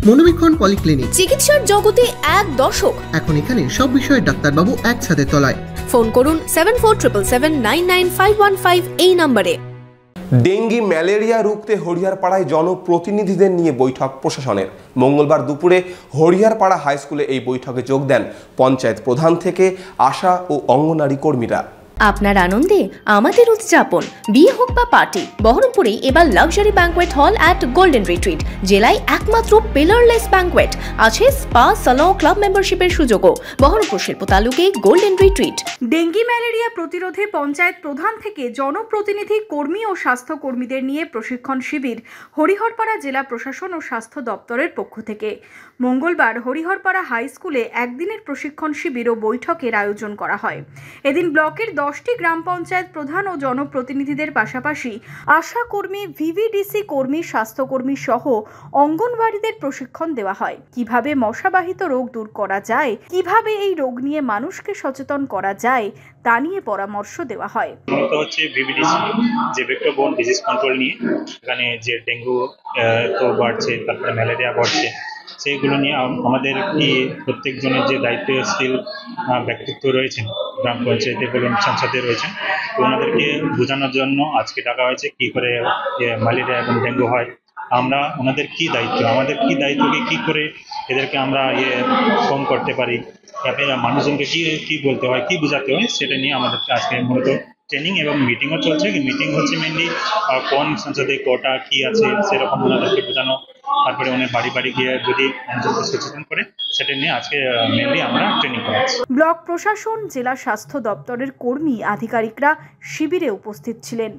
মনোবীক্ষণ polyclinic, চিকিৎসার জগতে এক দশক। এখন এখানে সব বিষয়ে ডাক্তারবাবু একসাথে তলায়। ফোন করুন 7477999515 এই নম্বরে। ডেঙ্গি ম্যালেরিয়া রুখতে হরিহরপাড়ায় জনপ্রতিনিধিদের নিয়ে বৈঠক প্রশাসনের। মঙ্গলবার দুপুরে হরিহরপাড়া হাই স্কুলে এই বৈঠকে যোগ দেন পঞ্চায়েত প্রধান থেকে আশা ও অঙ্গনারী কর্মীরা। আপনার আনন্দে আমাদের উদযাপন। বিয়ে হোক বা পার্টি, বহরমপুরে এবার luxury banquet hall at golden retreat. জেলায় একমাত্র পিলারলেস ব্যাঙ্কোয়েট, আছে স্পা, সালন, ক্লাব মেম্বারশিপের সুযোগও। বহরমপুর শিল্প তালুকে গোল্ডেন রিট্রিট। ডেঙ্গি ম্যালেরিয়া প্রতিরোধে পঞ্চায়েত প্রধান থেকে জনপ্রতিনিধি, কর্মী ও স্বাস্থ্য কর্মীদের নিয়ে প্রশিক্ষণ শিবির হরিহরপাড়া জেলা প্রশাসন ও স্বাস্থ্য দপ্তরের পক্ষ থেকে। মঙ্গলবার হরিহরপাড়া হাই স্কুলে একদিনের প্রশিক্ষণ শিবির ও বৈঠকের আয়োজন করা হয়। এদিন ব্লকের 10টি গ্রাম পঞ্চায়েত প্রধান ও জনপ্রতিনিধিদের পাশাপাশি আশা কর্মী, ভিভিডিসি কর্মী, স্বাস্থ্যকর্মী সহ অঙ্গনওয়াড়িদের প্রশিক্ষণ দেওয়া হয়। কিভাবে মশাবাহিত রোগ দূর করা যায়, কিভাবে এই রোগ নিয়ে মানুষকে সচেতন করা যায় তা নিয়ে পরামর্শ দেওয়া হয়। মূলত হচ্ছে ভিভিডিসি, যে ভেক্টরবোর্ন ডিজিজ কন্ট্রোল নিয়ে, এখানে যে ডেঙ্গু তো বাড়ছে, তারপরে ম্যালেরিয়া বাড়ছে, সেইগুলো নিয়ে আমাদের কি প্রত্যেকজনের যে দায়িত্বশীল ব্যক্তিত্ব রয়েছেন, গ্রাম পঞ্চায়েতে বলুন, সংসদে রয়েছেন, তো ওনাদেরকে বোঝানোর জন্য আজকে ডাকা হয়েছে কি করে ম্যালেরিয়া এবং ডেঙ্গু হয়, আমরা ওনাদের কি দায়িত্ব, আমাদের কি দায়িত্বকে কি করে এদেরকে আমরা কম করতে পারি, মানুষজনকে কি বলতে হয়, কি বোঝাতে হয়, সেটা নিয়ে আমাদেরকে আজকে মূলত ট্রেনিং এবং মিটিংও চলছে। মিটিং হচ্ছে মেনলি কোন সংসদে কোটা কি আছে সেরকম ওনাদেরকে বোঝানো, তারপরে ওনার বাড়ি বাড়ি গিয়ে যদি মানুষজনকে সচেতন করে, সেটা নিয়ে আজকে মেনলি আমরা ট্রেনিং করাচ্ছি। ব্লক প্রশাসন, জেলা স্বাস্থ্য দপ্তরের কর্মী, আধিকারিকরা শিবিরে উপস্থিত ছিলেন।